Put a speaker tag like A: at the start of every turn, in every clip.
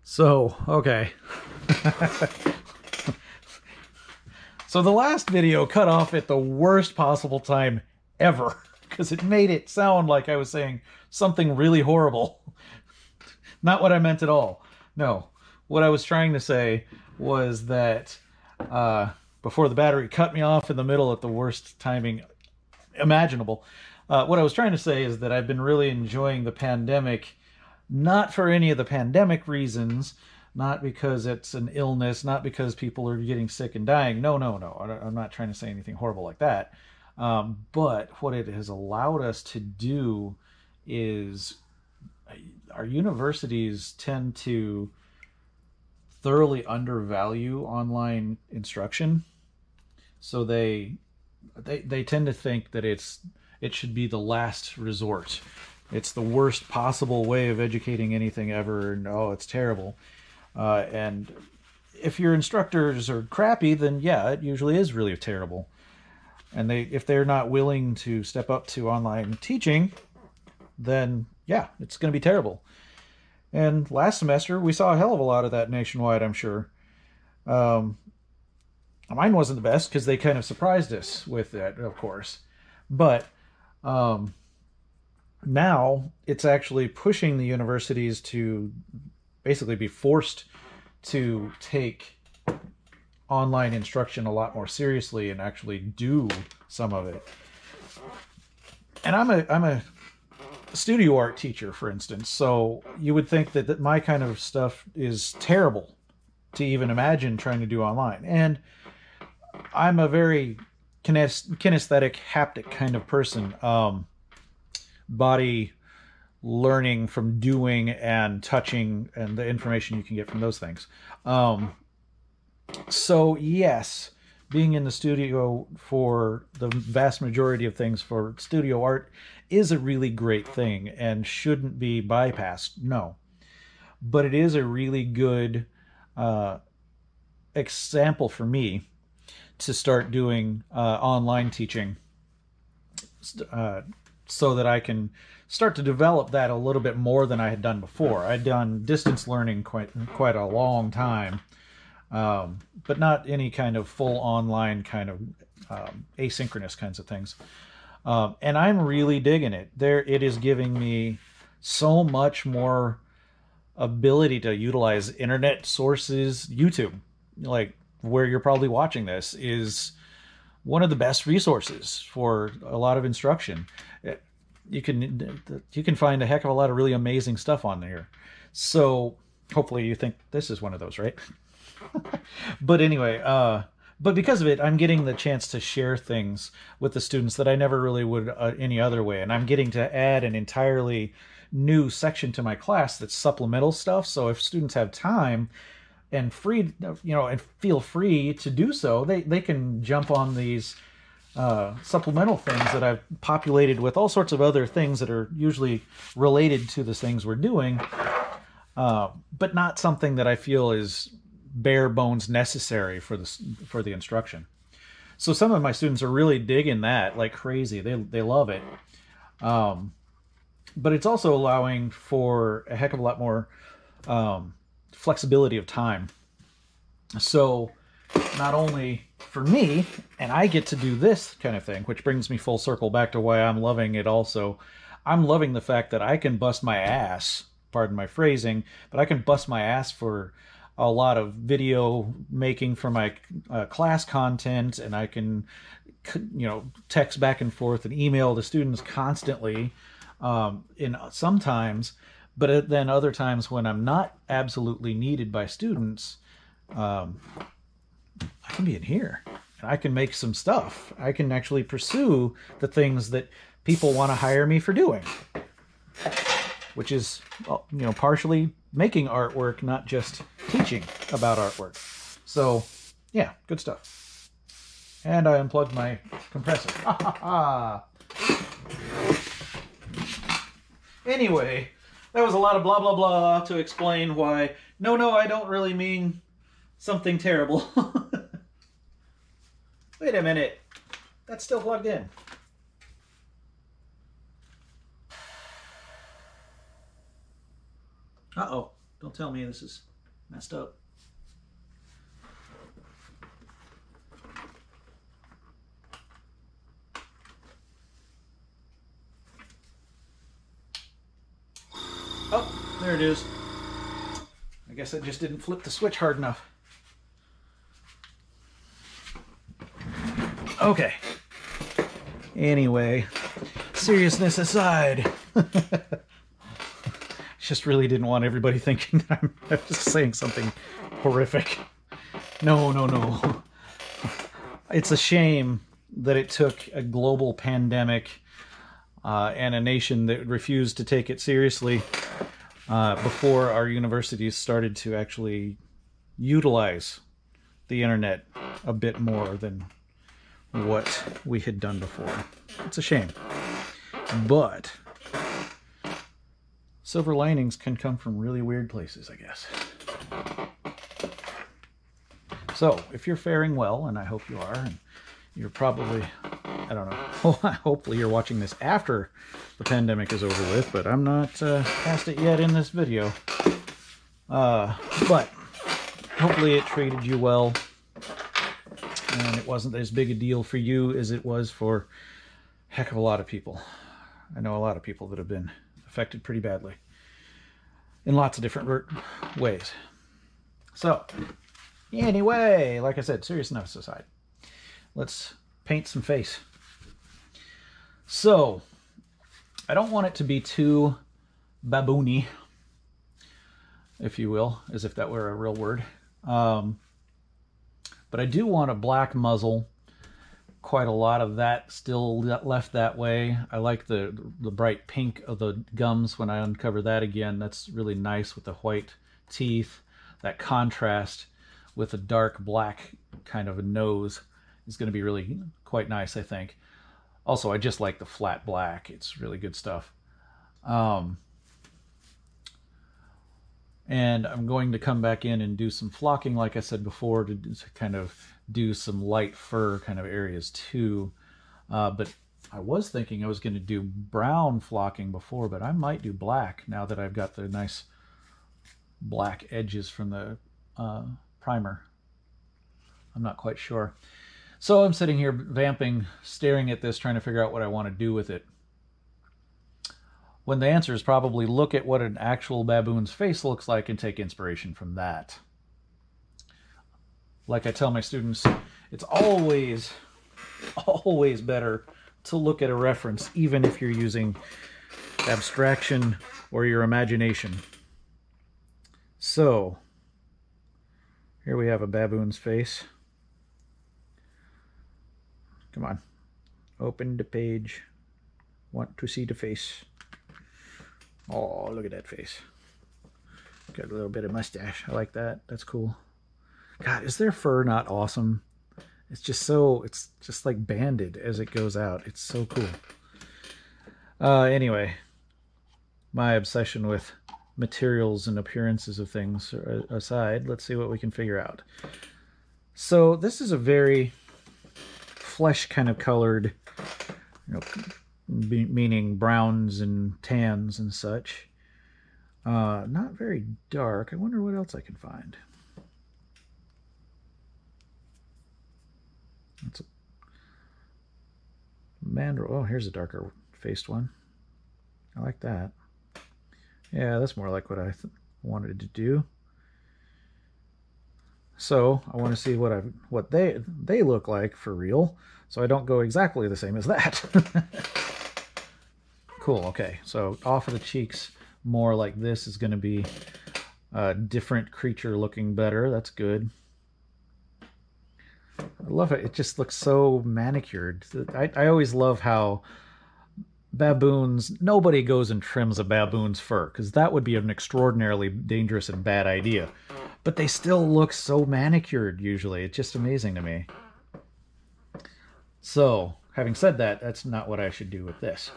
A: So, okay. So the last video cut off at the worst possible time ever because it made it sound like I was saying something really horrible. Not what I meant at all. No, what I was trying to say was that before the battery cut me off in the middle at the worst timing imaginable, what I was trying to say is that I've been really enjoying the pandemic, not for any of the pandemic reasons, not because it's an illness, not because people are getting sick and dying. No, no, no. I'm not trying to say anything horrible like that. But what it has allowed us to do is our universities tend to thoroughly undervalue online instruction. So they tend to think that it should be the last resort. It's the worst possible way of educating anything ever, and oh, it's terrible. And if your instructors are crappy, then yeah, it usually is really terrible. And if they're not willing to step up to online teaching, then yeah, it's going to be terrible. And last semester, we saw a hell of a lot of that nationwide, I'm sure. Mine wasn't the best because they kind of surprised us with it, of course. But now it's actually pushing the universities to basically be forced to take online instruction a lot more seriously and actually do some of it. And I'm a studio art teacher, for instance, so you would think that my kind of stuff is terrible to even imagine trying to do online. And I'm a very kinesthetic, haptic kind of person. Body learning from doing and touching and the information you can get from those things. So yes, being in the studio for the vast majority of things for studio art is a really great thing and shouldn't be bypassed. No. But it is a really good example for me to start doing online teaching so that I can start to develop that a little bit more than I had done before. I'd done distance learning quite a long time, but not any kind of full online kind of asynchronous kinds of things. And I'm really digging it. It is giving me so much more ability to utilize internet sources. YouTube, like where you're probably watching this, is one of the best resources for a lot of instruction. You can find a heck of a lot of really amazing stuff on there. So hopefully you think this is one of those, right? But anyway, but because of it, I'm getting the chance to share things with the students that I never really would any other way. And I'm getting to add an entirely new section to my class that's supplemental stuff. So if students have time and free, and feel free to do so, they can jump on these supplemental things that I've populated with all sorts of other things that are usually related to the things we're doing, but not something that I feel is bare bones necessary for the instruction. So some of my students are really digging that like crazy. They love it. But it's also allowing for a heck of a lot more flexibility of time. So not only for me, and I get to do this kind of thing, which brings me full circle back to why I'm loving it also. I'm loving the fact that I can bust my ass, pardon my phrasing, but I can bust my ass for a lot of video making for my class content, and I can, text back and forth and email to students constantly in sometimes, but then other times when I'm not absolutely needed by students, I can be in here and I can make some stuff. I can actually pursue the things that people want to hire me for doing, which is, partially making artwork, not just teaching about artwork. So yeah, good stuff. And I unplugged my compressor. Anyway, that was a lot of blah, blah, blah to explain why, no, I don't really mean something terrible. Wait a minute. That's still plugged in. Uh-oh. Don't tell me this is Messed up. Oh, there it is. I guess I just didn't flip the switch hard enough. Okay. Anyway, seriousness aside, just really didn't want everybody thinking that I'm just saying something horrific. No, no, no. It's a shame that it took a global pandemic and a nation that refused to take it seriously before our universities started to actually utilize the internet a bit more than what we had done before. It's a shame. But silver linings can come from really weird places, I guess. So, if you're faring well, and I hope you are, and you're probably, I don't know, hopefully you're watching this after the pandemic is over with, but I'm not past it yet in this video. But hopefully it treated you well, and it wasn't as big a deal for you as it was for a heck of a lot of people. I know a lot of people that have been affected pretty badly in lots of different ways. So, anyway, like I said, seriousness aside, let's paint some face. So, I don't want it to be too baboony, if you will, as if that were a real word. But I do want a black muzzle. Quite a lot of that still left that way. I like the bright pink of the gums when I uncover that again. That's really nice with the white teeth. That contrast with a dark black kind of a nose is going to be really quite nice, I think. Also, I just like the flat black. It's really good stuff. And I'm going to come back in and do some flocking, like I said before, to kind of do some light fur kind of areas too. But I was thinking I was going to do brown flocking before, but I might do black now that I've got the nice black edges from the primer. I'm not quite sure. So I'm sitting here vamping, staring at this, trying to figure out what I want to do with it. When the answer is probably look at what an actual baboon's face looks like and take inspiration from that. Like I tell my students, it's always better to look at a reference, even if you're using abstraction or your imagination. So, here we have a baboon's face. Come on, open the page. Want to see the face. Oh, look at that face. Got a little bit of mustache. I like that. That's cool. God, is their fur not awesome? It's just so, it's just like banded as it goes out. It's so cool. Anyway, my obsession with materials and appearances of things aside, let's see what we can figure out. So this is a very flesh kind of colored, meaning browns and tans and such. Not very dark. I wonder what else I can find. That's a mandrill. Oh, here's a darker faced one. I like that. Yeah, that's more like what I wanted to do. So I want to see what they look like for real, so I don't go exactly the same as that. Cool. Okay, so off of the cheeks, more like this is going to be a different creature looking better. That's good. I love it. It just looks so manicured. I always love how baboons, nobody goes and trims a baboon's fur, because that would be an extraordinarily dangerous and bad idea. But they still look so manicured usually. It's just amazing to me. So, having said that, that's not what I should do with this.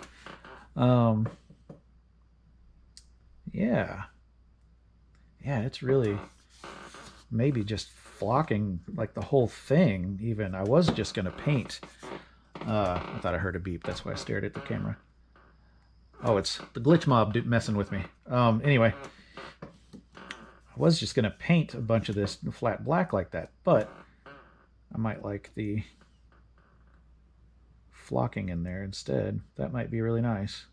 A: Yeah. Yeah, it's really maybe just flocking like the whole thing even. I was just going to paint. I thought I heard a beep. That's why I stared at the camera. Oh, it's the glitch mob messing with me. Anyway, was just going to paint a bunch of this flat black like that, but I might like the flocking in there instead. That might be really nice.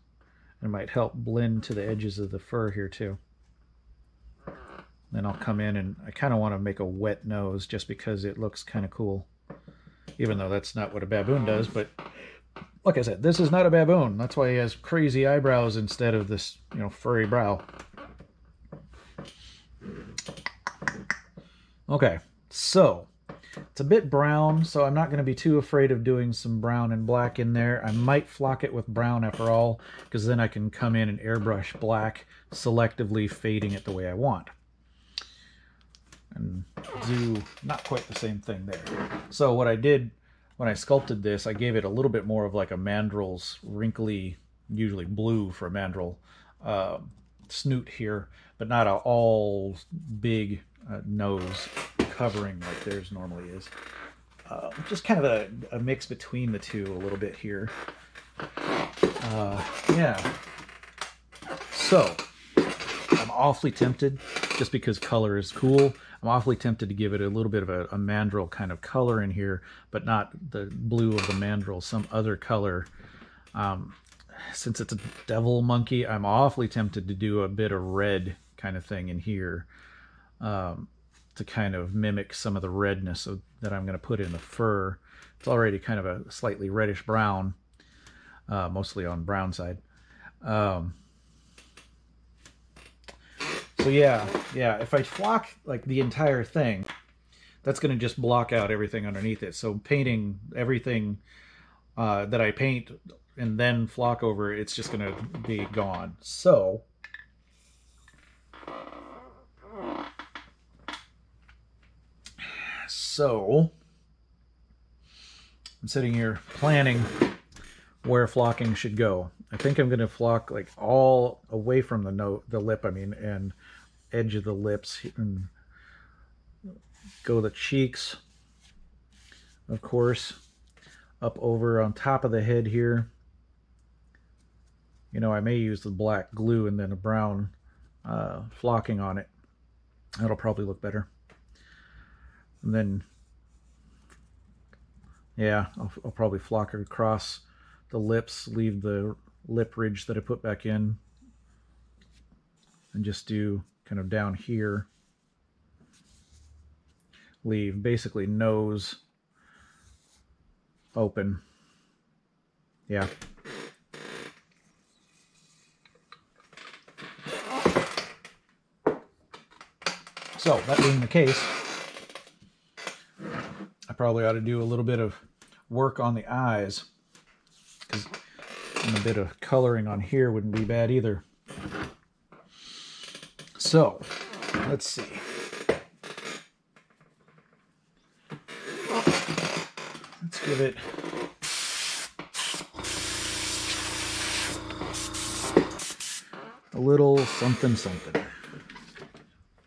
A: It might help blend to the edges of the fur here too. Then I'll come in and I kind of want to make a wet nose just because it looks kind of cool. Even though that's not what a baboon does, but like I said, this is not a baboon. That's why he has crazy eyebrows instead of this, you know, furry brow. Okay, so it's a bit brown, so I'm not going to be too afraid of doing some brown and black in there. I might flock it with brown after all, because then I can come in and airbrush black, selectively fading it the way I want. And do not quite the same thing there. So what I did when I sculpted this, I gave it a little bit more of like a mandrel's wrinkly, usually blue for a mandrel, snoot here, but not an all big nose covering like theirs normally is. Just kind of a mix between the two a little bit here. Yeah. So I'm awfully tempted, just because color is cool, I'm awfully tempted to give it a little bit of a mandrel kind of color in here, but not the blue of the mandrel, some other color. Since it's a devil monkey, I'm awfully tempted to do a bit of red kind of thing in here, to kind of mimic some of the redness that I'm going to put in the fur. It's already kind of a slightly reddish brown, mostly on brown side. So yeah, if I flock like the entire thing, that's going to just block out everything underneath it. So painting everything that I paint and then flock over, it's just going to be gone. So I'm sitting here planning where flocking should go. I think I'm going to flock like all away from the lip, I mean, and edge of the lips, and go the cheeks, of course, up over on top of the head here. You know, I may use the black glue and then a brown flocking on it. That'll probably look better. And then, yeah, I'll probably flock it across the lips, leave the lip ridge that I put back in, and just do kind of down here, leave basically nose open. Yeah. So, that being the case, I probably ought to do a little bit of work on the eyes, and a bit of coloring on here wouldn't be bad either. So, let's see. Let's give it a little something something.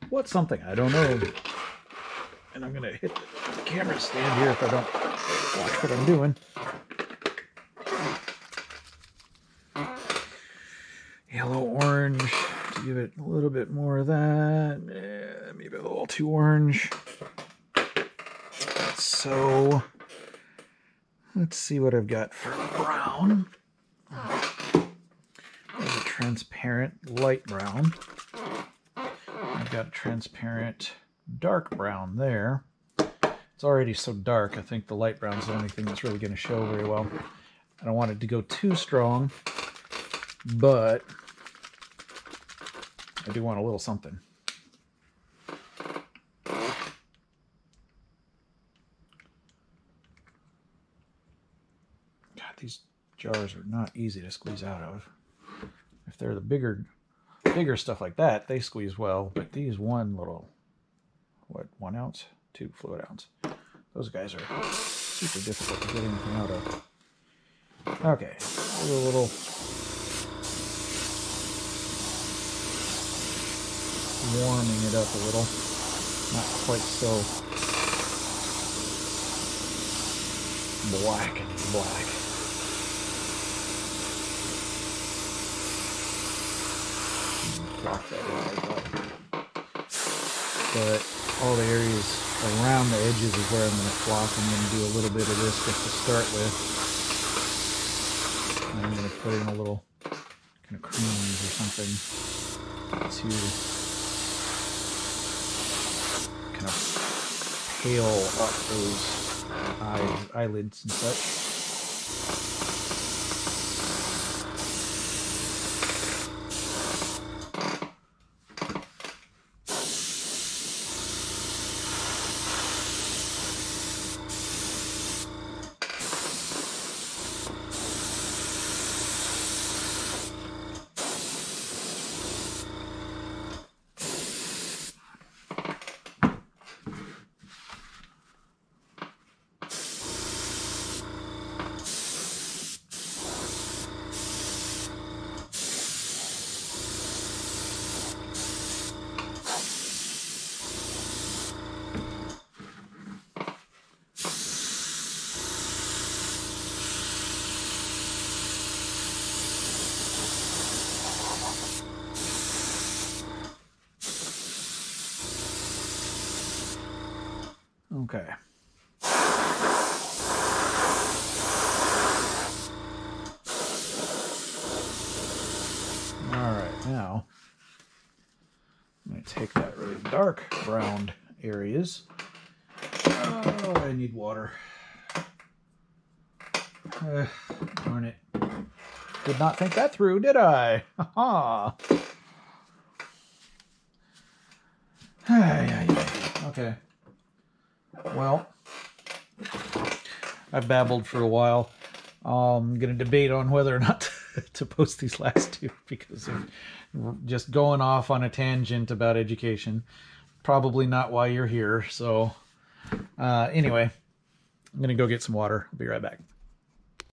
A: What's something? I don't know. And I'm going to hit the camera stand here if I don't watch what I'm doing. Yellow orange to give it a little bit more of that. Maybe a little too orange. So let's see what I've got for brown. There's a transparent light brown. I've got a transparent dark brown there. It's already so dark, I think the light brown is the only thing that's really going to show very well. I don't want it to go too strong, but I do want a little something. God, these jars are not easy to squeeze out of. If they're the bigger stuff like that, they squeeze well, but these one little, what, 1 ounce? 2 fluid ounce. Those guys are super difficult to get anything out of. Okay, a little warming it up a little. Not quite so black and black. Block that in like that. but all the areas around the edges is where I'm going to flock. I'm going to do a little bit of this just to start with. And I'm going to put in a little kind of creams or something to kind of pale up those eyelids and such. Okay. All right, now I'm going to take that really dark browned areas. Oh, I need water. Darn it. Did not think that through, did I? Ha ha. Okay. Well, I've babbled for a while. I'm going to debate on whether or not to post these last two because of just going off on a tangent about education. Probably not why you're here. So anyway, I'm going to go get some water. I'll be right back.